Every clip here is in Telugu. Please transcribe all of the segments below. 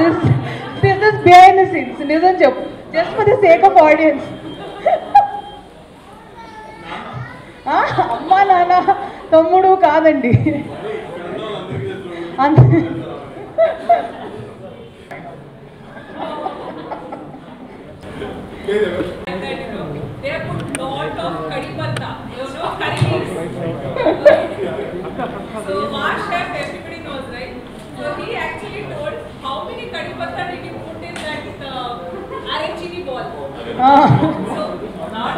this is behind the scenes. Nizam cheppu. Just for the sake of audience. అమ్మా నాన్న తమ్ముడు కాదండి. They have put lot of curry patta, curry leaves. So our chef, everybody knows, right? So he actually told how many curry patta did you put in that arancini ball. So not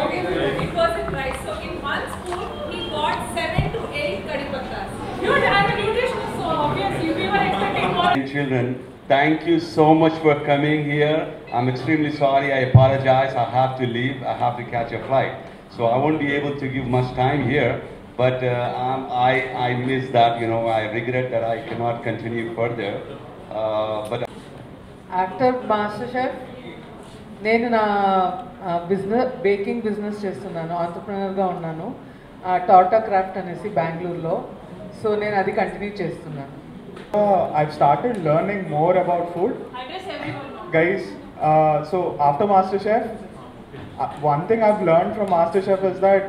okay, it was in rice. So in one spoon he got 7 to 8 curry pattas. Dude, I'm a nutritionist, so obviously we were expecting more. Children, thank you so much for coming here. I'm extremely sorry. I apologize. I have to leave. I have to catch a flight. So I won't be able to give much time here. But I miss that. I regret that I cannot continue further. But after master chef నేను నా బేకింగ్ బిజినెస్ చేస్తున్నాను, ఆంటర్ప్రెనర్గా ఉన్నాను. టాటా క్రాఫ్ట్ అనేసి బెంగళూరులో. సో నేను అది కంటిన్యూ చేస్తున్నాను. I've started learning more about food. Guys, so after MasterChef, one thing I've learned from MasterChef is that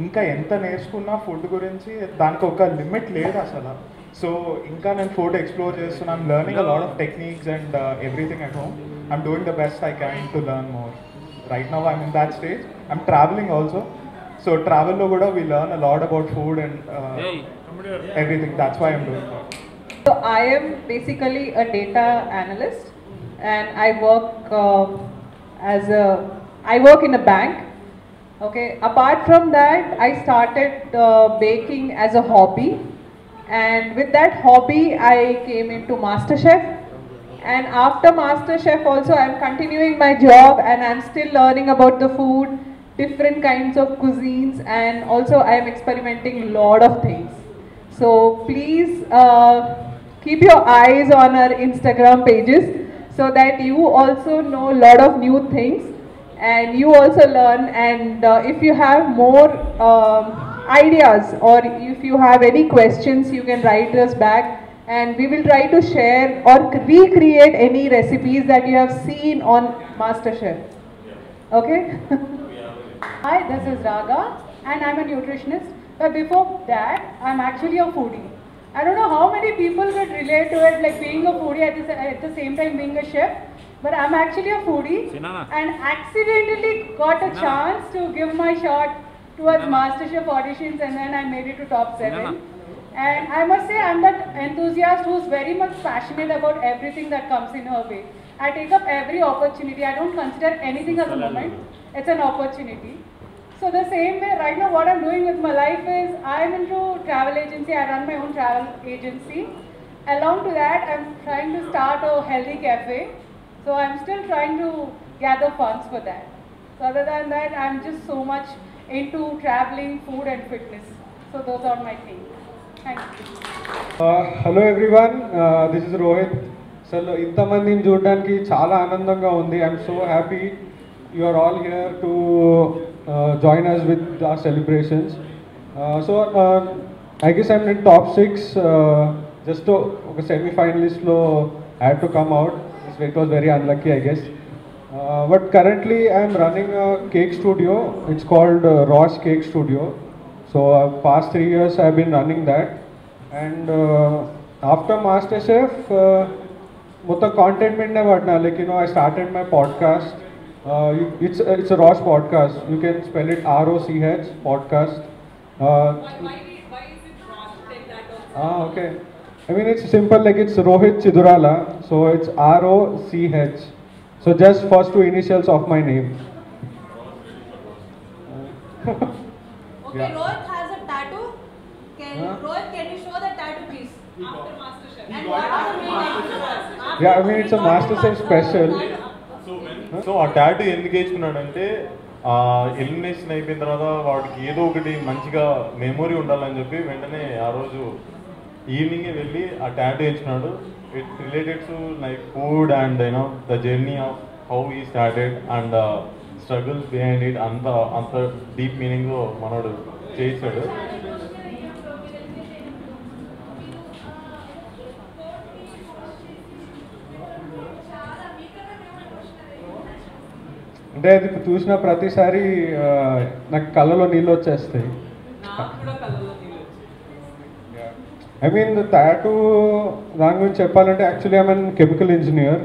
ఇంకా ఎంత నేర్చుకున్నా ఫుడ్ గురించి దానికి ఒక లిమిట్ లేదు అసలు. సో ఇంకా నేను ఫుడ్ ఎక్స్ప్లోర్ చేస్తున్నాను. I'm learning a lot of techniques and everything at home. I'm doing the best I can to learn more. Right now I'm in that stage. I'm travelling also. So ట్రావెల్లో కూడా we learn a lot about food and everything. That's why I'm doing that. So I am basically a data analyst, and I work I work in a bank. Okay. Apart from that, I started baking as a hobby, and with that hobby, I came into MasterChef. And after MasterChef, also I'm continuing my job, and I'm still learning about the food, different kinds of cuisines, and also I'm experimenting a lot of things. So please keep your eyes on our Instagram pages so that you also know a lot of new things and you also learn. And if you have more ideas or if you have any questions, you can write us back and we will try to share or recreate any recipes that you have seen on MasterChef. Okay? Hi, this is Raga and I'm a nutritionist. But before that, I'm actually a foodie. I don't know how many people could relate to it, like being a foodie at the same time being a chef. But I'm actually a foodie and accidentally got a chance to give my shot towards MasterChef auditions, and then I made it to top 7. And I must say I'm that enthusiast who's very much passionate about everything that comes in her way. I take up every opportunity. I don't consider anything as a moment. It's an opportunity. So the same way, right now what I'm doing with my life is I'm into travel agency. I run my own travel agency. Along to that, I'm trying to start a healthy cafe. So I'm still trying to gather funds for that. So other than that, I'm just so much into traveling, food and fitness. So those are my things. Thank you. Hello everyone, this is Rohit. So ఇంతమందిని చూడడానికి చాలా ఆనందంగా ఉంది. I'm so happy you are all here to join us with our celebrations. So I guess I'm in top 6. Just to semi-finalist lo I had to come out. It was very unlucky, I guess. But currently I'm running a cake studio. It's called Ross Cake Studio. So past 3 years I've been running that. And after MasterChef, మొత్తం content midne vadna. Like I started my podcast. It's a Ross podcast. You can spell it ROCH podcast. Why is it Ross? Take that also. Okay. I mean it's simple, like it's Rohit Chidurala, so it's ROCH. So just first 2 initials of my name. Okay, Yeah. Rohit has a tattoo. Rohit, can you show the tattoo please? After MasterChef. And what are the main after? Yeah, I mean it's a MasterChef special. So ఆ టాటూ ఎందుకు వేసుకున్నాడంటే ఎలిమినేషన్ అయిపోయిన తర్వాత వాడికి ఏదో ఒకటి మంచిగా మెమొరీ ఉండాలని చెప్పి వెంటనే ఆ రోజు ఈవినింగే వెళ్ళి ఆ టాటూ వేసుకున్నాడు. It related to like food and the journey of how I started and struggles behind it అంత డీప్ మీనింగ్లో మనోడు చేశాడు. అంటే అది చూసిన ప్రతిసారి నాకు కళ్ళలో నీళ్ళు వచ్చేస్తాయి. ఐ మీన్ టాటూ దాని గురించి చెప్పాలంటే actually I mean chemical engineer.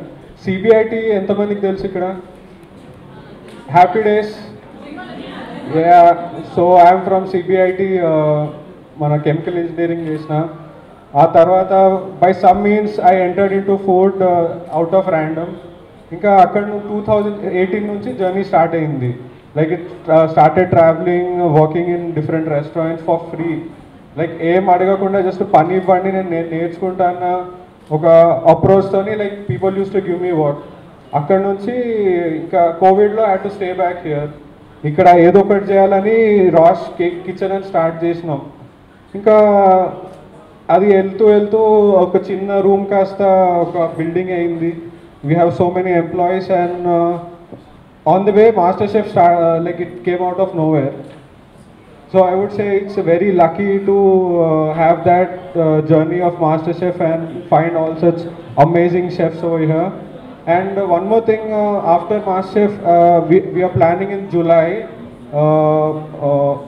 CBIT ఎంతమందికి తెలుసు ఇక్కడ? Happy days. So I'm from CBIT. మన కెమికల్ ఇంజనీరింగ్ చేసిన ఆ తర్వాత by some means I entered in to food out of random. ఇంకా అక్కడ 2018 నుంచి జర్నీ స్టార్ట్ అయింది. Like it started travelling, working in different restaurants for free. Like ఏం అడగకుండా జస్ట్ పని ఇవ్వండి నేను నేర్చుకుంటాన్న ఒక అప్రోచ్తోని like people use to give me work. అక్కడ నుంచి ఇంకా కోవిడ్లో had to stay back here. ఇక్కడ ఏదో ఒకటి చేయాలని రాష్ కేక్ కిచెన్ అని స్టార్ట్ చేసినాం. ఇంకా అది వెళ్తూ వెళ్తూ ఒక చిన్న రూమ్ కాస్త ఒక బిల్డింగ్ అయింది. We have so many employees and on the way master chef like it came out of nowhere. So I would say it's very lucky to have that journey of master chef and find all such amazing chefs over here. And one more thing, after master chef we are planning in July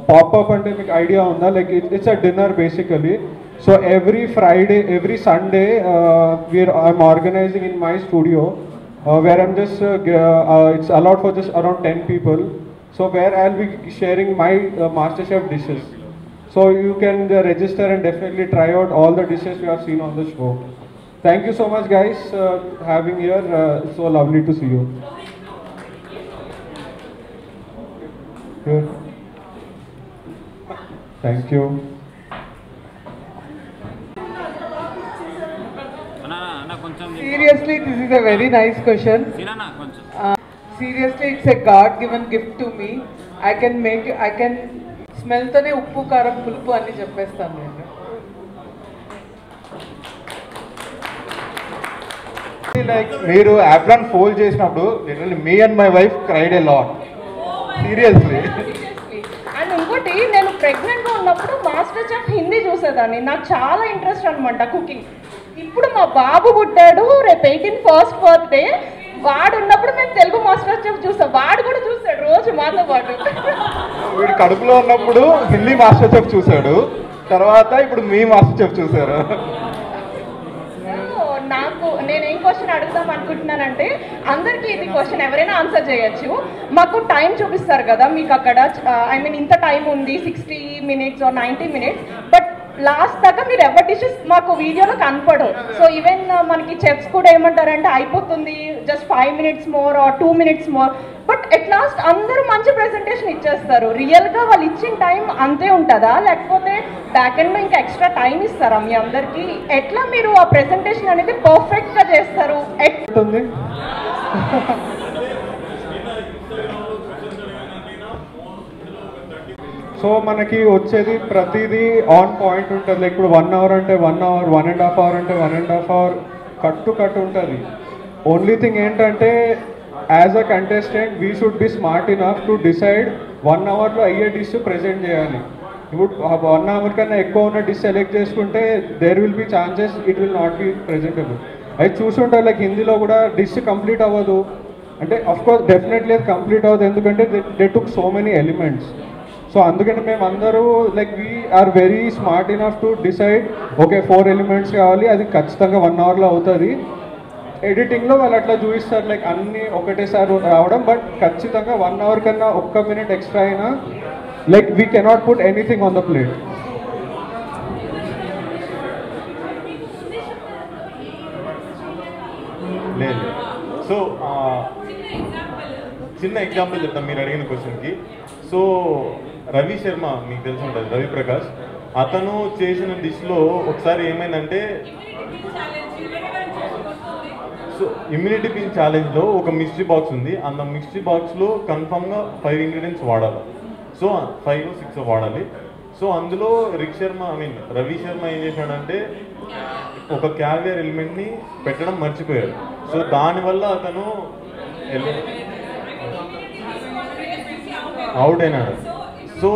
pop-up ante meek idea unda, like it's a dinner basically. So every Friday, every Sunday I'm organizing in my studio where I'm just it's allowed for just around 10 people. So where I'll be sharing my MasterChef dishes. So you can register and definitely try out all the dishes you have seen on the show. Thank you so much guys having here. It's so lovely to see you. Good. Thank you. Seriously, this is a very nice question. Seriously, it's a God-given gift to me. I can smell tone uppu karam pulpu ani cheppestanu nenu. Like మీరు యాప్రాన్ ఫోల్డ్ చేసినప్పుడు literally me and my wife cried a lot. Seriously. And ఇంకోటి, నేను ప్రెగ్నెంట్గా ఉన్నప్పుడు మాస్టర్ చెఫ్ హిందీ చూసేదాన్ని. నాకు చాలా ఇంట్రెస్ట్ అనమాట కుకింగ్. ఇప్పుడు మా బాబు పుట్టాడు, రేపు 18 ఫస్ట్ బర్త్డే. వాడు ఉన్నప్పుడు మేము తెలుగు మాస్టర్ చెఫ్ చూస్తాం. వాడు కూడా చూస్తాడు రోజు మాతో పాటు. వీడు కడుపులో ఉన్నప్పుడు హిందీ మాస్టర్ చెఫ్ చూశాడు, తర్వాత ఇప్పుడు మీ మాస్టర్ చెఫ్ చూశారు. నాకు నేనేం క్వశ్చన్ అడుగుదాం అనుకుంటున్నానంటే, అందరికీ ఇది క్వశ్చన్ ఎవరైనా ఆన్సర్ చేయొచ్చు. మాకు టైం చూపిస్తారు కదా మీకు అక్కడ, ఐ మీన్ ఇంత టైం ఉంది 60 minutes or 90 minutes, but last దాకా మీరు ఎవరి డిషెస్ మాకు వీడియోలో కనపడవు. సో ఈవెన్ మనకి చెఫ్స్ కూడా ఏమంటారంటే అయిపోతుంది, just 5 minutes more or 2 minutes more, but at last అందరూ మంచి ప్రెజెంటేషన్ ఇచ్చేస్తారు. రియల్గా వాళ్ళు ఇచ్చిన టైం అంతే ఉంటుందా, లేకపోతే బ్యాక్ ఎండ్లో ఇంకా ఎక్స్ట్రా టైం ఇస్తారా మీ అందరికీ? ఎట్లా మీరు ఆ ప్రెజెంటేషన్ అనేది పర్ఫెక్ట్గా చేస్తారు? సో మనకి వచ్చేది ప్రతిదీ ఆన్ పాయింట్ ఉంటుంది. లైక్ ఇప్పుడు 1 hour అంటే 1 hour, 1.5 hour అంటే 1.5 hour కట్టు ఉంటుంది. ఓన్లీ థింగ్ ఏంటంటే as a contestant we should be smart enough to decide 1 hourలో అయ్యే డిష్ ప్రెజెంట్ చేయాలి. ఇప్పుడు 1 hour కన్నా ఎక్కువ ఉన్న డిష్ సెలెక్ట్ చేసుకుంటే there will be chances it will not be presentable. అది చూసుంటారు లైక్ హిందీలో కూడా డిష్ కంప్లీట్ అవ్వదు అంటే అఫ్కోర్స్ డెఫినెట్లీ అది కంప్లీట్ అవ్వదు, ఎందుకంటే they took so many elements. So అందుకని మేము అందరూ like we are very smart enough to decide okay 4 elements కావాలి, అది ఖచ్చితంగా 1 hourలో అవుతుంది. ఎడిటింగ్లో వాళ్ళు అట్లా చూపిస్తారు లైక్ అన్నీ ఒకటేసారి రావడం, బట్ ఖచ్చితంగా 1 hour కన్నా 1 minute ఎక్స్ట్రా అయినా like we cannot put anything on the plate. లేదు. సో చిన్న ఎగ్జాంపుల్ చెప్తాను మీరు అడిగిన క్వశ్చన్కి. సో రవి శర్మ మీకు తెలిసి ఉంటుంది, రవి ప్రకాష్, అతను చేసిన డిష్లో ఒకసారి ఏమైందంటే, సో ఇమ్యూనిటీ పిన్ ఛాలెంజ్లో ఒక మిస్టరీ బాక్స్ ఉంది. అంత మిస్టరీ బాక్స్లో కన్ఫామ్గా 5 ingredients వాడాలి. సో 5 or 6 వాడాలి. సో అందులో రవి శర్మ ఏం చేశాడంటే ఒక క్యావియర్ ఎలిమెంట్ని పెట్టడం మర్చిపోయాడు. సో దానివల్ల అతను అవుట్ అయినాడు. సో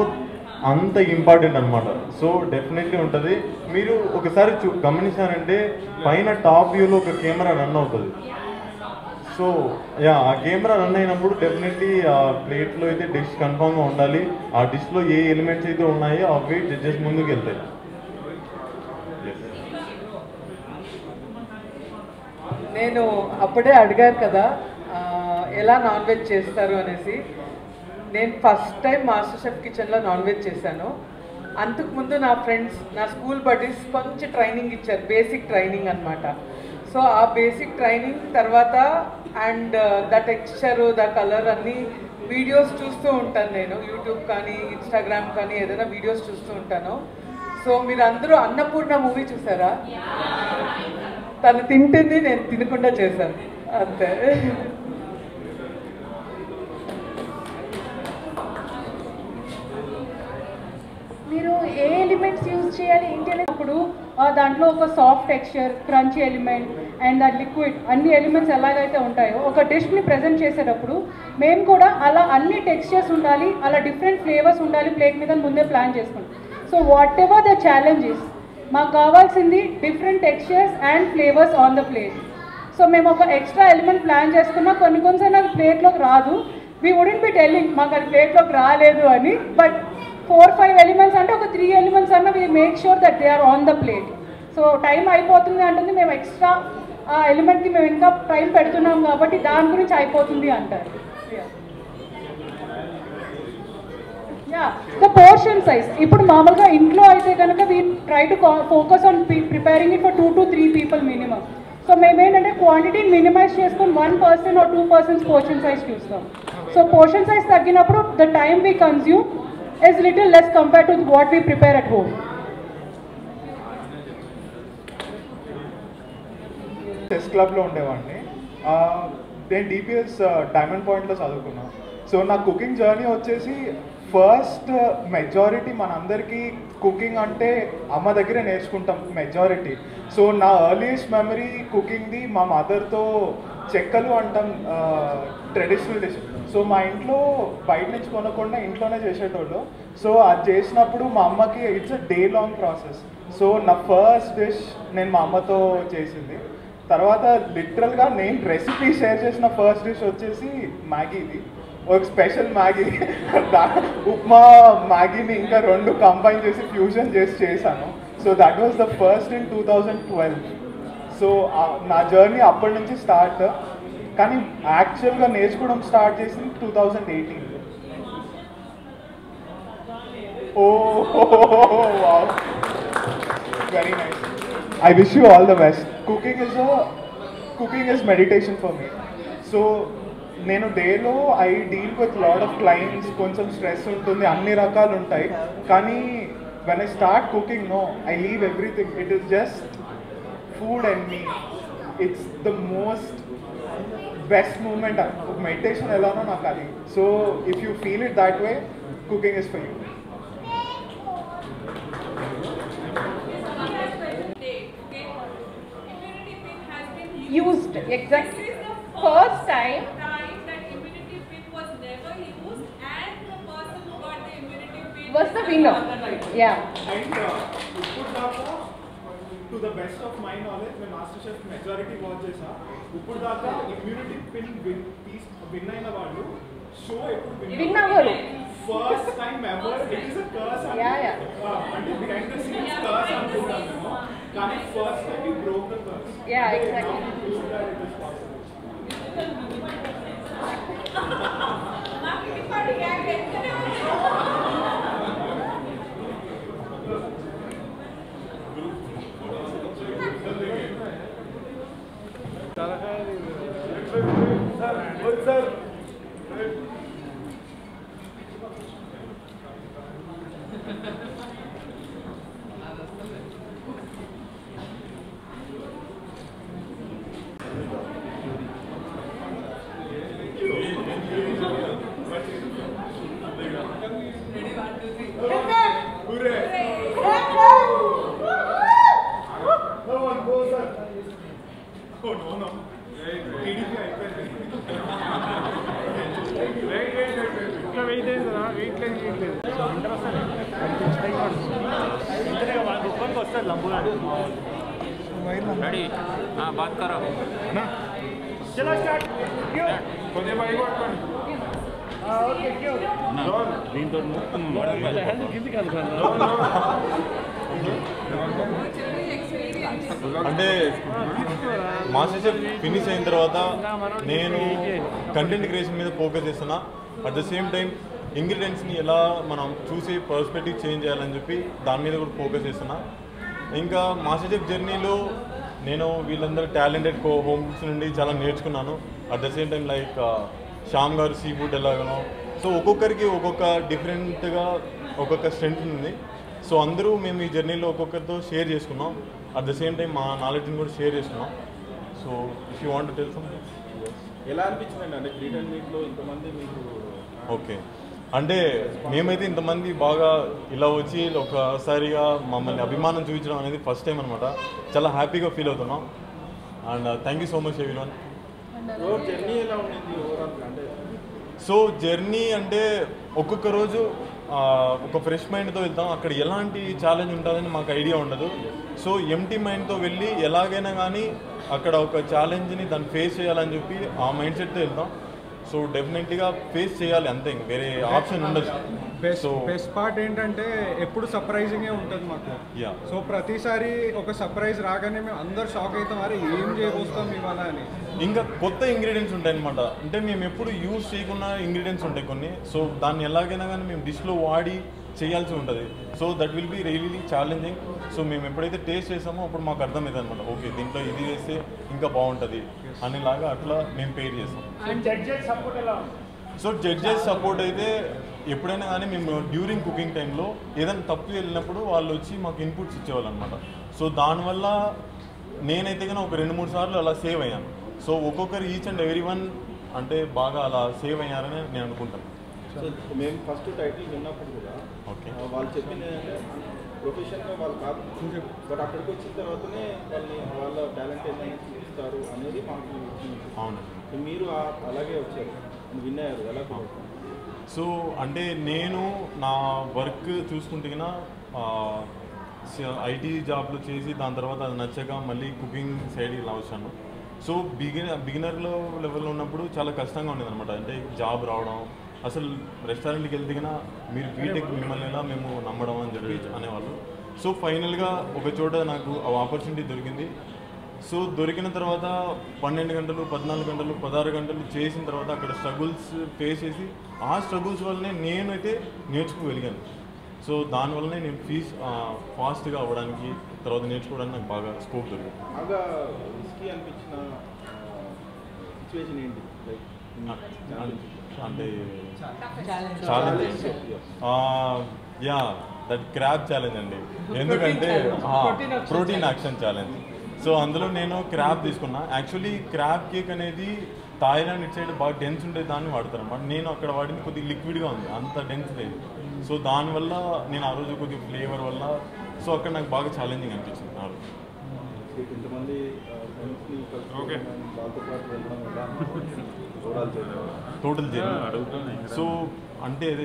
అంత ఇంపార్టెంట్ అనమాట. సో డెఫినెట్లీ ఉంటుంది. మీరు ఒకసారి గమనించారంటే పైన టాప్ వ్యూలో ఒక కెమెరా రన్ అవుతుంది. సో యా ఆ కెమెరా రన్ అయినప్పుడు డెఫినెట్లీ ఆ ప్లేట్లో అయితే డిష్ కన్ఫామ్గా ఉండాలి. ఆ డిష్లో ఏ ఎలిమెంట్స్ అయితే ఉన్నాయో అవి జడ్జెస్ ముందుకు వెళ్తాయి. నేను అప్పుడే అడిగారు కదా ఎలా నాన్ వెజ్ చేస్తారు అనేసి. నేను ఫస్ట్ టైం మాస్టర్ షెఫ్ కిచెన్లో నాన్ వెజ్ చేశాను. అంతకుముందు నా ఫ్రెండ్స్, నా స్కూల్ బడ్డీస్ కొంచెం ట్రైనింగ్ ఇచ్చారు, బేసిక్ ట్రైనింగ్ అనమాట. సో ఆ బేసిక్ ట్రైనింగ్ తర్వాత and the texture, the colour అన్నీ వీడియోస్ చూస్తూ ఉంటాను నేను. యూట్యూబ్ కానీ ఇన్స్టాగ్రామ్ కానీ ఏదైనా వీడియోస్ చూస్తూ ఉంటాను. సో మీరు అందరూ అన్నపూర్ణ మూవీ చూసారా? తను తింటుంది, నేను తినకుండా చేశాను అంతే. మీరు ఏ ఎలిమెంట్స్ యూజ్ చేయాలి ఏంటి అనేది ఇప్పుడు దాంట్లో ఒక soft texture, crunchy element and ఆ లిక్విడ్ అన్ని ఎలిమెంట్స్ ఎలాగైతే ఉంటాయో ఒక డిష్ని ప్రజెంట్ చేసేటప్పుడు మేము కూడా అలా అన్ని టెక్స్చర్స్ ఉండాలి, అలా డిఫరెంట్ ఫ్లేవర్స్ ఉండాలి ప్లేట్ మీద ముందే ప్లాన్ చేసుకుంటాం. So what ever the challenges, మాకు కావాల్సింది different textures and flavours on the plate. So మేము ఒక ఎక్స్ట్రా ఎలిమెంట్ ప్లాన్ చేసుకున్నా కొన్నిసార్లు నాకు ప్లేట్లోకి రాదు. వీ వుడెంట్ బి టెల్లింగ్ మాకు అది ప్లేట్లోకి రాలేదు అని. బట్ 4-5 ఎలిమెంట్స్ అంటే ఒక 3 ఎలిమెంట్స్ అన్న we make sure that they are on the plate. So time అయిపోతుంది అంటుంది, మేము ఎక్స్ట్రా ఆ ఎలిమెంట్కి మేము ఇంకా టైం పెడుతున్నాం కాబట్టి దాని గురించి అయిపోతుంది అంటారు. Yeah the portion size. ఇప్పుడు మామూలుగా ఇంట్లో అయితే కనుక we try to focus on preparing it for 2 to 3 people minimum. So మేమేంటంటే క్వాంటిటీని మినిమైజ్ చేసుకొని 1 person or 2 persons portion size చూస్తాం. సో పోర్షన్ సైజ్ తగ్గినప్పుడు the time we consume is little less compared to what we prepare at home. Chess క్లబ్లో ఉండేవాడిని. నేను డిపిఎస్ డైమండ్ పాయింట్లో చదువుకున్నాను. సో నా కుకింగ్ జర్నీ వచ్చేసి ఫస్ట్ మెజారిటీ మనందరికీ కుకింగ్ అంటే అమ్మ దగ్గరే నేర్చుకుంటాం మెజారిటీ. సో నా ఎర్లీయెస్ట్ మెమరీ కుకింగ్ది మా మదర్తో చెక్కలు అంటాం, ట్రెడిషనల్ డిష్. సో మా ఇంట్లో బయట నుంచి కొనకుండా ఇంట్లోనే చేసేటోళ్ళు. సో అది చేసినప్పుడు మా అమ్మకి it's a day long process. So నా ఫస్ట్ డిష్ నేను మా అమ్మతో చేసింది. తర్వాత లిటరల్గా నేను రెసిపీ షేర్ చేసిన ఫస్ట్ డిష్ వచ్చేసి మ్యాగీది. ఒక స్పెషల్ మ్యాగీ, ఉప్మా మ్యాగీని ఇంకా 2 కంబైన్ చేసి ఫ్యూజన్ చేసి చేశాను. So that was the first in 2012. So నా జర్నీ అప్పటి నుంచి స్టార్ట్. కానీ యాక్చువల్గా నేర్చుకోవడం స్టార్ట్ చేసింది 2018. Wow, very nice. I wish you all the best. Cooking is meditation for me. So నేను డేలో I deal with lot of clients, కొంచెం స్ట్రెస్ ఉంటుంది, అన్ని రకాలు ఉంటాయి. కానీ when I start cooking I leave everything. It is just food and me. It's the most best moment. Meditation ఎలానో నాకు అది. So if you feel it that way, cooking is for you. Used exactly first time that immunity pin was never used and the person who got the immunity pin was the winner. Yeah. And ఇప్పుడు దాకా to the best of my knowledge నేను మాస్టర్ షెఫ్ మెజారిటీ వాచ్ చేసా. ఇప్పుడు దాకా ఇమ్యూనిటీ పిన్ విన్ అయిన వాళ్ళు షో ఎప్పుడు విన్ అవ్వరు. First time ever. It is a curse. అంటే బిహైండ్ ద సీన్స్ కర్స్ అనుకుంటాను, కానీ first time you broke the curse. Yeah, exactly. Ready? हाँ बात करो ना. అంటే మాస్టర్ షెఫ్ ఫినిష్ అయిన తర్వాత నేను కంటెంట్ క్రియేషన్ మీద ఫోకస్ చేస్తున్నా. అట్ ద సేమ్ టైం ఇంగ్రీడియంట్స్ని ఎలా మనం చూసి పర్స్పెక్టివ్ చేంజ్ చేయాలని చెప్పి దాని మీద కూడా ఫోకస్ చేస్తున్నా. ఇంకా మాస్టర్ షెఫ్ జర్నీలో నేను వీళ్ళందరూ టాలెంటెడ్ హోమ్స్ నుండి చాలా నేర్చుకున్నాను. At the same time like Shyam గారు సీ ఫుడ్ ఎలాగనో. సో ఒక్కొక్కరికి ఒక్కొక్క డిఫరెంట్గా ఒక్కొక్క స్ట్రెంత్ ఉంది. సో అందరూ మేము ఈ జర్నీలో ఒక్కొక్కరితో షేర్ చేసుకున్నాం. అట్ ద సేమ్ టైం మా నాలెడ్జ్ని కూడా షేర్ చేసుకున్నాం. So if you want to tell something. ఎలా అనిపించిందండి అంటే క్రీడన్ మీట్లో ఇంతమంది మీకు? ఓకే, అంటే మేమైతే ఇంతమంది బాగా ఇలా వచ్చి ఒకసారిగా మమ్మల్ని అభిమానం చూపించడం అనేది ఫస్ట్ టైం అనమాట. చాలా హ్యాపీగా ఫీల్ అవుతున్నాం. And thank you so much everyone. Journey ఎలా ఉండింది ఓవరాల్? అంటే సో జర్నీ అంటే ఒక్కొక్క రోజు ఒక ఫ్రెష్ మైండ్తో వెళ్తాం. అక్కడ ఎలాంటి ఛాలెంజ్ ఉంటుందని మాకు ఐడియా ఉండదు. సో ఎంటీ మైండ్తో వెళ్ళి ఎలాగైనా కానీ అక్కడ ఒక ఛాలెంజ్ని దాన్ని ఫేస్ చేయాలని చెప్పి ఆ మైండ్ సెట్తో వెళ్తాం. సో డెఫినెట్లీగా ఫేస్ చేయాలి అంతే, వేరే ఆప్షన్ ఉండదు. బెస్ట్ పార్ట్ ఏంటంటే ఎప్పుడు సర్ప్రైజింగే ఉంటుంది మాకు. సో ప్రతిసారి ఒక సర్ప్రైజ్ రాగానే మేము అందరు షాక్ అవుతాం, అరే ఏం చేయబోస్తాం ఇవాళ అని. ఇంకా కొత్త ఇంగ్రీడియంట్స్ ఉంటాయి అనమాట. అంటే మేము ఎప్పుడు యూజ్ చేయకున్న ఇంగ్రీడియంట్స్ ఉంటాయి కొన్ని. సో దాన్ని ఎలాగైనా కానీ మేము డిష్లో వాడి చేయాల్సి ఉంటుంది. So that will be really challenging. So మేము ఎప్పుడైతే టేస్ట్ చేసామో అప్పుడు మాకు అర్థమవుతుంది అనమాట, ఓకే దీంట్లో ఇది వేస్తే ఇంకా బాగుంటుంది అనేలాగా అట్లా మేము పేర్ చేస్తాం. సో జడ్జెస్ సపోర్ట్ అయితే ఎప్పుడైనా కానీ మేము డ్యూరింగ్ కుకింగ్ టైంలో ఏదైనా తప్పు వెళ్ళినప్పుడు వాళ్ళు వచ్చి మాకు ఇన్పుట్స్ ఇచ్చేవాళ్ళు అనమాట. సో దానివల్ల నేనైతే కానీ ఒక 2-3 సార్లు అలా సేవ్ అయ్యాను. సో ఒక్కొక్కరు ఈచ్ అండ్ ఎవ్రీ వన్ అంటే బాగా అలా సేవ్ అయ్యారని నేను అనుకుంటాను. మేము ఫస్ట్ టైటిల్ విన్నప్పుడు కూడా ఓకే వాళ్ళు చెప్పింది ఏంటంటే ప్రొఫెషన్గా వాళ్ళు కాదు, బట్ అక్కడికి వచ్చిన తర్వాతనే వాళ్ళ టాలెంట్ ఏదైనా చూపిస్తారు అనేది మాకు. అవును, మీరు అలాగే వచ్చారు, విన్ అయ్యారు. ఎలా? సో అంటే నేను నా వర్క్ చూసుకుంటే ఐటీ జాబ్లో చేసి దాని తర్వాత అది నచ్చక మళ్ళీ కుకింగ్ సైడ్ ఇలా వచ్చాను. సో బిగినర్లో లెవెల్లో ఉన్నప్పుడు చాలా కష్టంగా ఉండేది అనమాట. అంటే జాబ్ రావడం, అసలు రెస్టారెంట్కి వెళ్తే మీరు బీటెక్ మిమ్మల్ని ఎలా మేము నమ్మడం అని చెప్పి అనేవాళ్ళు. సో ఫైనల్గా ఒక చోట నాకు ఆపర్చునిటీ దొరికింది. సో దొరికిన తర్వాత 12 గంటలు 14 గంటలు 16 గంటలు చేసిన తర్వాత అక్కడ స్ట్రగుల్స్ ఫేస్ చేసి ఆ స్ట్రగుల్స్ వల్లనే నేనైతే నేర్చుకోగలిగాను. సో దానివల్లనే నేను ఫాస్ట్గా అవ్వడానికి తర్వాత నేర్చుకోవడానికి నాకు బాగా స్కోప్ దొరికింది. బాగా రిస్కీ అనిపించిన సిచ్యువేషన్ ఏంటి? అంటే challenge yeah that crab challenge అండి. ఎందుకంటే ప్రోటీన్ యాక్షన్ ఛాలెంజ్. సో అందులో నేను క్రాబ్ తీసుకున్నా. యాక్చువల్లీ క్రాబ్ కేక్ అనేది థాయిలాండ్ ఇటు సైడ్ బాగా డెన్స్ ఉండే దాన్ని వాడతారు అన్నమాట. నేను అక్కడ వాడింది కొద్దిగా లిక్విడ్గా ఉంది, అంత డెన్స్ లేదు. సో దానివల్ల నేను ఆ రోజు కొద్దిగా ఫ్లేవర్ వల్ల సో అక్కడ నాకు బాగా ఛాలెంజింగ్ అనిపించింది ఆ రోజు. కొంతమంది టోటల్ జర్నీ. సో అంటే అదే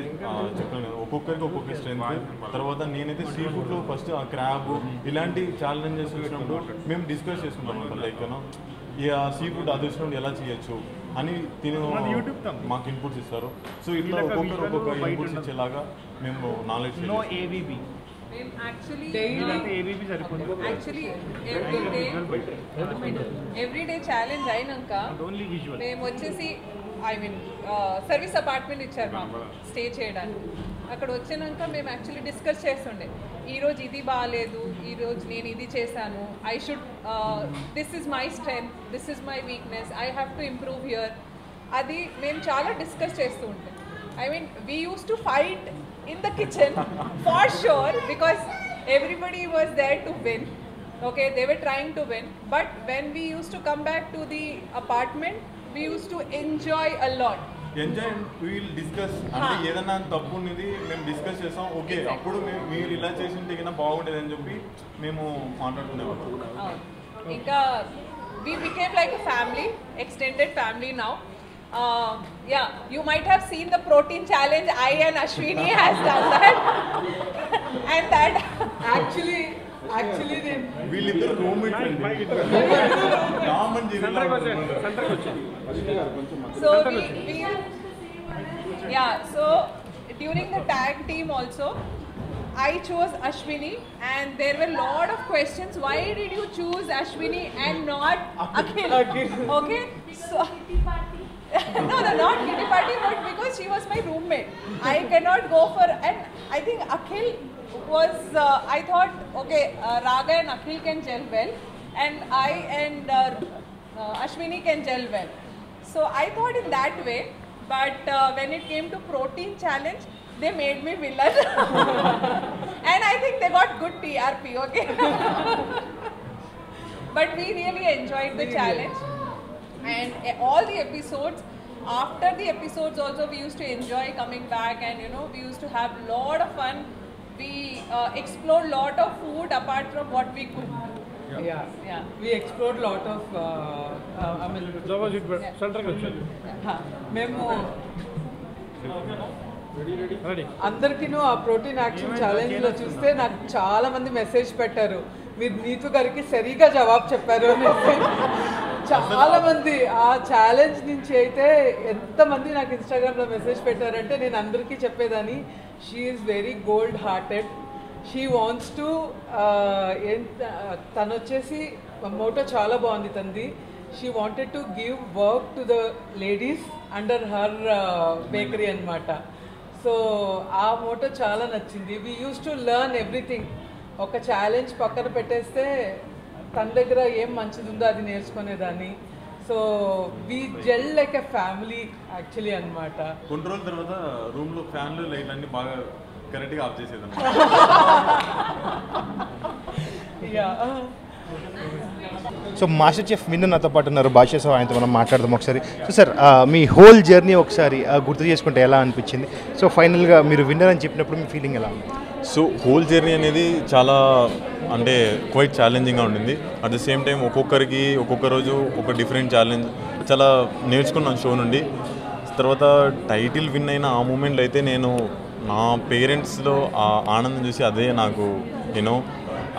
చెప్పాను కదా, ఒక్కొక్కరికి ఒక్కొక్క స్ట్రెంత్. తర్వాత నేనైతే సీ ఫుడ్లో ఫస్ట్ ఆ క్రాబ్ ఇలాంటి ఛాలెంజెస్ వచ్చినప్పుడు మేము డిస్కస్ చేసుకుంటాం అనమాట. లైక్ ఈ సీ ఫుడ్ అది వచ్చినప్పుడు ఎలా చేయొచ్చు అని మాకు ఇన్పుట్స్ ఇస్తారు. సో ఇట్లా ఒక్కొక్కరు ఒక్కొక్క ఇన్పుట్స్ ఇచ్చేలాగా మేము నాలెడ్జ్ ఎవ్రీడే ఛాలెంజ్ అయినాక మేము వచ్చేసి సర్వీస్ అపార్ట్మెంట్ ఇచ్చారు మాకు స్టే చేయడానికి. అక్కడ వచ్చినాక మేము యాక్చువల్లీ డిస్కస్ చేస్తుండే, ఈరోజు ఇది బాగాలేదు, ఈరోజు నేను ఇది చేశాను, I should this is my strength, this is my weakness, I have to improve here. అది మేము చాలా డిస్కస్ చేస్తూ ఉంటాం. We use to fight in the kitchen for sure because everybody was there to win. Okay, they were trying to win, but when we used to come back to the apartment we used to enjoy a lot. Enjoy and wheel discuss. అంటే ఏదైనా తప్పు ఉన్నది మేము డిస్కస్ చేస్తాం. ఓకే అప్పుడు మీరు ఇలా చేసింటే కన్నా బాగుండేది అని చెప్పి మేము మాట్లాడుకునేవాళ్ళం. ఇంకా we became like a family, extended family now. Yeah, you might have seen the protein challenge. I and Ashwini has done that. And that actually వీళ్ళిద్దరు రూమ్మేట్స్ అండి. Ram and So during the tag team also, I chose Ashwini, and there were a lot of questions. Why did you choose Ashwini and not Akhil? Okay, so no, not kitty party, but because she was my roommate, I cannot go for. And I think Akhil was. I thought, okay, Raga and Akhil can gel well, and I and Ashwini can gel well. So I thought in that way. But when it came to protein challenge, they made me villain. And I think they got good TRP, okay? But we really enjoyed the challenge. And all the episodes, after the episodes also, we used to enjoy coming back, and we used to have a lot of fun. We explored a lot of food apart from what we cooked. Yeah. We explored a lot of. మేము అందరికీను ఆ ప్రోటీన్ యాక్షన్ ఛాలెంజ్లో చూస్తే నాకు చాలా మంది మెసేజ్ పెట్టారు, మీరు నీతు గారికి సరిగా జవాబు చెప్పారు అనేసి. చాలా మంది ఆ ఛాలెంజ్ నుంచి అయితే ఎంతమంది నాకు ఇన్స్టాగ్రామ్లో మెసేజ్ పెట్టారంటే నేను అందరికీ చెప్పేదాన్ని, she is very gold hearted. She wants to తను వచ్చేసి మోటో చాలా బాగుంది తంది. She wanted to give work to the ladies under her bakery అనమాట. సో ఆ మోటో చాలా నచ్చింది. We use to learn everything. ఒక ఛాలెంజ్ పక్కన పెట్టేస్తే తన దగ్గర ఏం మంచిది ఉందో అది నేర్చుకునేదాన్ని. So we gel like a family actually అనమాట. కొన్ని రోజుల తర్వాత రూమ్లో ఫ్యాన్లు లైట్లు అన్నీ బాగా కరెక్ట్గా ఆఫ్ చేసేదాన్ని. సో మాస్టర్ చెఫ్ విన్నర్ నాతో పాటు ఉన్నారు, భాష. సో ఆయనతో మనం మాట్లాడదాం ఒకసారి. సో సార్, మీ హోల్ జర్నీ ఒకసారి గుర్తు చేసుకుంటే ఎలా అనిపించింది? సో ఫైనల్గా మీరు విన్నర్ అని చెప్పినప్పుడు మీ ఫీలింగ్ ఎలా ఉంది? సో హోల్ జర్నీ అనేది చాలా అంటే క్వైట్ ఛాలెంజింగ్గా ఉండింది. అట్ ద సేమ్ టైం ఒక్కొక్కరికి ఒక్కొక్క రోజు ఒక డిఫరెంట్ ఛాలెంజ్ చాలా నేర్చుకున్నాను షో నుండి. తర్వాత టైటిల్ విన్ అయిన ఆ మూమెంట్లో అయితే నేను నా పేరెంట్స్లో ఆ ఆనందం చూసి అదే నాకు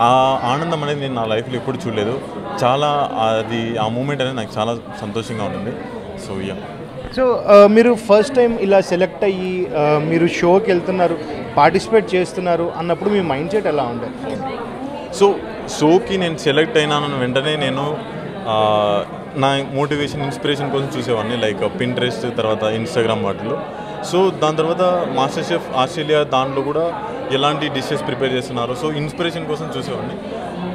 ఆ ఆనందం అనేది నేను నా లైఫ్లో ఎప్పుడు చూడలేదు. చాలా అది ఆ మూమెంట్ అనేది నాకు చాలా సంతోషంగా ఉంటుంది. సో సో మీరు ఫస్ట్ టైం ఇలా సెలెక్ట్ అయ్యి మీరు షోకి వెళ్తున్నారు, పార్టిసిపేట్ చేస్తున్నారు అన్నప్పుడు మీ మైండ్ సెట్ ఎలా ఉండేది? సో షోకి నేను సెలెక్ట్ అయినాను వెంటనే నేను నా మోటివేషన్ ఇన్స్పిరేషన్ కోసం చూసేవాడిని, లైక్ పింట్రెస్ట్, తర్వాత ఇన్స్టాగ్రామ్ వాటిలో. సో దాని తర్వాత మాస్టర్ షెఫ్ ఆస్ట్రేలియా దాంట్లో కూడా ఎలాంటి డిషెస్ ప్రిపేర్ చేస్తున్నారు, సో ఇన్స్పిరేషన్ కోసం చూసేవాడిని.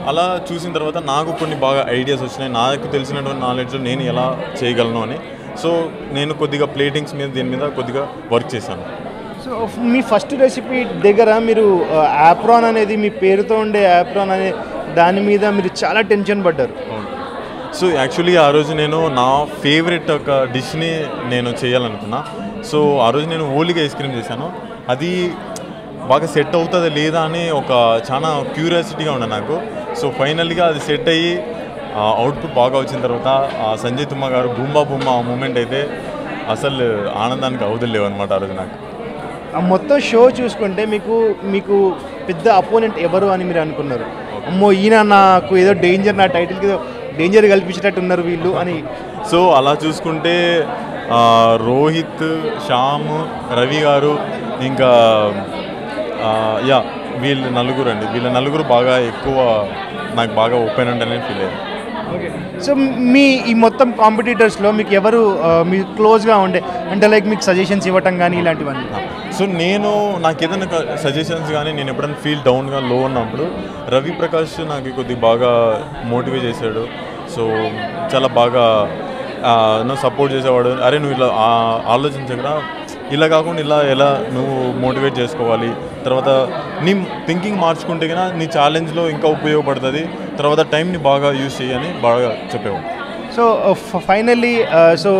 అలా చూసిన తర్వాత నాకు కొన్ని బాగా ఐడియాస్ వచ్చినాయి, నాకు తెలిసినటువంటి నాలెడ్జ్లో నేను ఎలా చేయగలను అని. సో నేను కొద్దిగా ప్లేటింగ్స్ మీద దీని మీద కొద్దిగా వర్క్ చేశాను. సో మీ ఫస్ట్ రెసిపీ దగ్గర మీరు యాప్రాన్ అనేది మీ పేరుతో ఉండే యాప్రాన్ అనే దాని మీద మీరు చాలా టెన్షన్ పడ్డారు. సో యాక్చువల్లీ ఆ రోజు నేను నా ఫేవరెట్ ఒక డిష్ని నేను చేయాలనుకున్నా. సో ఆ రోజు నేను హోలీగా ఐస్ క్రీమ్ చేశాను. అది బాగా సెట్ అవుతుందా లేదా అని ఒక చాలా క్యూరియాసిటీగా ఉండే నాకు. సో ఫైనల్గా అది సెట్ అయ్యి అవుట్పుట్ బాగా వచ్చిన తర్వాత సంజయ్ తుమ్మ గారు బూంబా బూంబా ఆ మూమెంట్ అయితే అసలు ఆనందానికి అవధులు అనమాట ఆ రోజు నాకు. మొత్తం షో చూసుకుంటే మీకు పెద్ద అపోనెంట్ ఎవరు అని మీరు అనుకున్నారు? అమ్మో ఈయన నాకు ఏదో డేంజర్, నా టైటిల్కి ఏదో డేంజర్ కల్పించేటట్టు ఉన్నారు వీళ్ళు అని. సో అలా చూసుకుంటే రోహిత్, శ్యామ్, రవి గారు, ఇంకా వీళ్ళ నలుగురు అండి. వీళ్ళ నలుగురు బాగా ఎక్కువ నాకు బాగా ఓపెన్ అనే ఫీల్ అయ్యాను. ఓకే. సో మీ ఈ మొత్తం కాంపిటీటర్స్లో మీకు ఎవరు మీ క్లోజ్గా ఉండే, అంటే లైక్ మీకు సజెషన్స్ ఇవ్వటం కానీ ఇలాంటివన్నీ? సో నాకు ఏదైనా సజెషన్స్ కానీ నేను ఎప్పుడైనా ఫీల్ డౌన్గా లో ఉన్నప్పుడు రవి ప్రకాష్ నాకు కొద్దిగా బాగా మోటివేట్ చేశాడు. సో చాలా బాగా సపోర్ట్ చేసేవాడు. అరే నువ్వు ఇలా ఆలోచించకుండా, ఇలా కాకుండా ఇలా ఎలా నువ్వు మోటివేట్ చేసుకోవాలి, తర్వాత నీ థింకింగ్ మార్చుకుంటే కన్నా నీ ఛాలెంజ్లో ఇంకా ఉపయోగపడుతుంది, తర్వాత టైంని బాగా యూజ్ చేయని బాగా చెప్పేవాడు. సో ఫైనల్లీ సో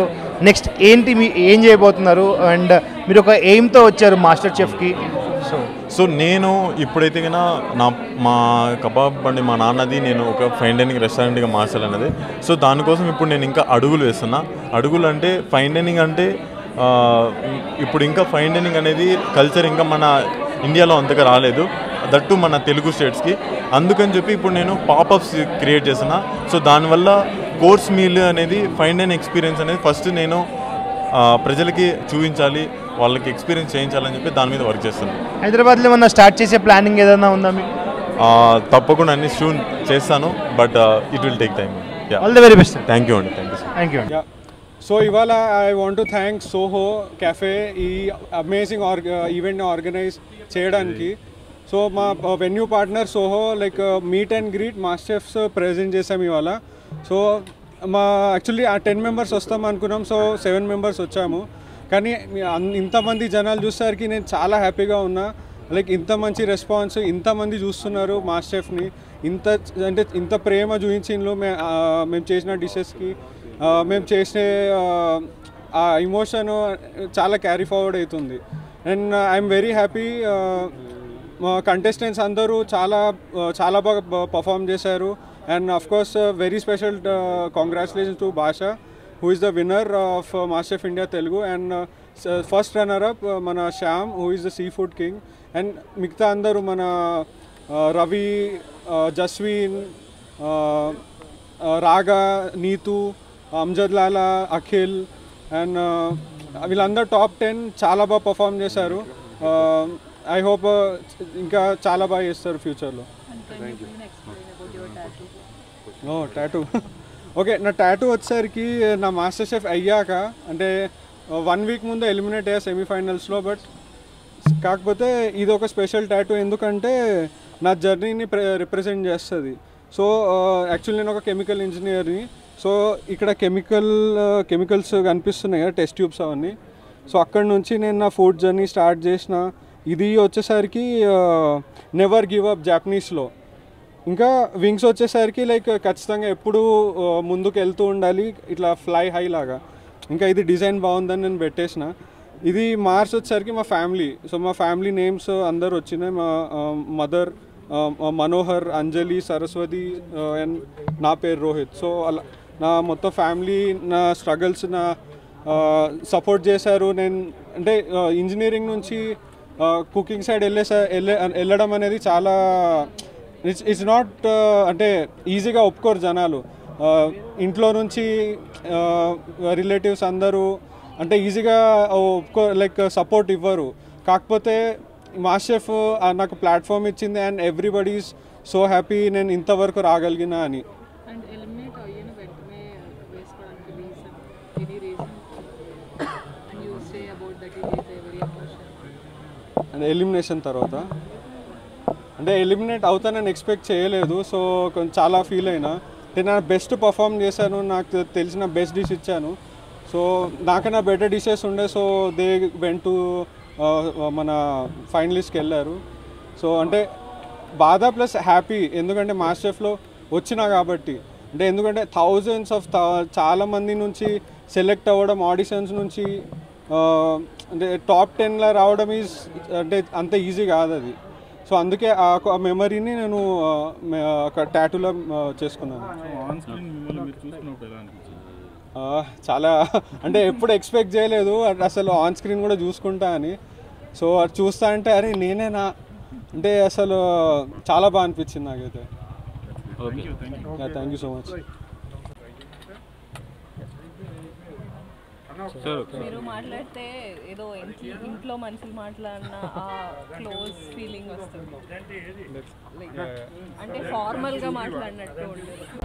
నెక్స్ట్ ఏంటి ఏం చేయబోతున్నారు? అండ్ మీరు ఒక ఎయిమ్తో వచ్చారు మాస్టర్ చెఫ్కి. సో నేను ఇప్పుడైతే కన్నా మా కబాబ్ బండి మా నాన్నది నేను ఒక ఫైన్ డైనింగ్ రెస్టారెంట్గా మార్చాలన్నది. సో దానికోసం ఇప్పుడు నేను ఇంకా అడుగులు వేస్తున్నా. అడుగులు అంటే ఫైన్ డైనింగ్ అంటే ఇప్పుడు ఇంకా ఫైన్ డైనింగ్ అనేది కల్చర్ ఇంకా మన ఇండియాలో అంతగా రాలేదు, దట్టు మన తెలుగు స్టేట్స్కి. అందుకని చెప్పి ఇప్పుడు నేను పాపప్స్ క్రియేట్ చేస్తున్నా. సో దానివల్ల కోర్స్ మీల్ అనేది ఫైన్ అండ్ ఎక్స్పీరియన్స్ అనేది ఫస్ట్ నేను ప్రజలకి చూపించాలి, వాళ్ళకి ఎక్స్పీరియన్స్ చేయించాలని చెప్పి దాని మీద వర్క్ చేస్తాను. హైదరాబాద్లో ఏమన్నా స్టార్ట్ చేసే ప్లానింగ్ ఏదైనా ఉందా మీకు? తప్పకుండా అన్ని షూన్ చేస్తాను, but it will take time. All the very best. Thank you అండి. Thank you. సో ఇవాళ I want to thank Soho cafe ఈ అమేజింగ్ ఈవెంట్ని ఆర్గనైజ్ చేయడానికి. సో మా venue partner Soho like meet and greet master chefs present చేసాం ఇవాళ. సో మా యాక్చువల్లీ 10 మెంబర్స్ వస్తాం అనుకున్నాం, సో 7 మెంబర్స్ వచ్చాము. కానీ ఇంతమంది జనాలు చూసేసరికి నేను చాలా హ్యాపీగా ఉన్నా. లైక్ ఇంత మంచి రెస్పాన్స్, ఇంతమంది చూస్తున్నారు మాస్టర్ షెఫ్ని, ఇంత ప్రేమ చూపించిండ్రు మేము చేసిన డిషెస్కి. మేము చేసే ఆ ఇమోషన్ చాలా క్యారీ ఫార్వర్డ్ అవుతుంది. And I'm very happy. మా కంటెస్టెంట్స్ అందరూ చాలా బాగా పర్ఫామ్ చేశారు. And of course very special congratulations to భాష, who is the winner of MasterChef India Telugu, and first runner up mana Shyam, who is the seafood king, and మిగతా అందరూ మన రవి, జస్విన్, రాగా, నీతు, అమ్జద్ లాలా, అఖిల్, అండ్ వీళ్ళందరూ టాప్ 10 చాలా బాగా పర్ఫామ్ చేశారు. ఐ హోప్ ఇంకా చాలా బాగా చేస్తారు ఫ్యూచర్లో. టాటూ ఓకే, నా టాటూ వచ్చేసరికి నా మాస్టర్ షెఫ్ అయ్యాక, అంటే 1 వీక్ ముందు ఎలిమినేట్ అయ్యా సెమీఫైనల్స్లో. బట్ కాకపోతే ఇది ఒక స్పెషల్ టాటూ, ఎందుకంటే నా జర్నీని రిప్రజెంట్ చేస్తుంది. సో యాక్చువల్లీ నేను ఒక కెమికల్ ఇంజనీర్ని. సో ఇక్కడ కెమికల్స్ కనిపిస్తున్నాయి కదా, టెస్ట్ ట్యూబ్స్ అవన్నీ. సో అక్కడ నుంచి నేను నా ఫుడ్ జర్నీ స్టార్ట్ చేసిన. ఇది వచ్చేసరికి నెవర్ గివ్ అప్ జాపనీస్లో. ఇంకా వింగ్స్ వచ్చేసరికి లైక్ ఖచ్చితంగా ఎప్పుడు ముందుకు వెళ్తూ ఉండాలి, ఇట్లా ఫ్లై హై లాగా. ఇంకా ఇది డిజైన్ బాగుందని నేను పెట్టేసిన. ఇది మార్క్స్ వచ్చేసరికి మా ఫ్యామిలీ. సో మా ఫ్యామిలీ నేమ్స్ అందరు వచ్చినాయి. మా mother Manohar, Anjali, Saraswati, and నా పేరు రోహిత్. సో అలా నా మొత్తం ఫ్యామిలీ నా స్ట్రగల్స్ నా సపోర్ట్ చేశారు. నేను అంటే ఇంజనీరింగ్ నుంచి కుకింగ్ సైడ్ వెళ్ళడం అనేది చాలా ఇట్స్ నాట్ అంటే ఈజీగా ఒప్పుకోరు జనాలు. ఇంట్లో నుంచి రిలేటివ్స్ అందరూ అంటే ఈజీగా లైక్ సపోర్ట్ ఇవ్వరు. కాకపోతే మాస్టర్ షెఫ్ నాకు ప్లాట్ఫామ్ ఇచ్చింది, and everybody is so happy నేను ఇంతవరకు రాగలిగినా అని. అండ్ ఎలిమినేషన్ తర్వాత అంటే ఎలిమినేట్ అవుతానని ఎక్స్పెక్ట్ చేయలేదు. సో కొంచెం చాలా ఫీల్ అయినా. అంటే నా బెస్ట్ పర్ఫామ్ చేశాను, నాకు తెలిసిన బెస్ట్ డిష్ ఇచ్చాను. సో నాకన్నా బెటర్ డిషెస్ ఉండే. సో దే వెంట్ టు మన ఫైనలిస్ట్కి వెళ్ళారు. సో అంటే బాధ ప్లస్ హ్యాపీ, ఎందుకంటే మాస్టర్ షెఫ్లో వచ్చినా కాబట్టి. అంటే ఎందుకంటే థౌజండ్స్ ఆఫ్ చాలామంది నుంచి సెలెక్ట్ అవ్వడం, ఆడిషన్స్ నుంచి అంటే టాప్ 10లో రావడం ఈజ్ అంటే అంత ఈజీ కాదు అది. సో అందుకే ఆ మెమరీని నేను టాటూలో చేసుకున్నాను. చాలా అంటే ఎప్పుడు ఎక్స్పెక్ట్ చేయలేదు అసలు ఆన్ స్క్రీన్ కూడా చూసుకుంటా అని. సో అది చూస్తా అంటే అరే నేనేనా అంటే అసలు చాలా బాగా అనిపించింది నాకైతే. Thank you so much. మీరు మాట్లాడితే ఏదో ఇంట్లో మనుషులు మాట్లాడిన ఆ క్లోజ్ ఫీలింగ్ వస్తుంది, అంటే ఫార్మల్గా మాట్లాడినట్టు ఉండదు.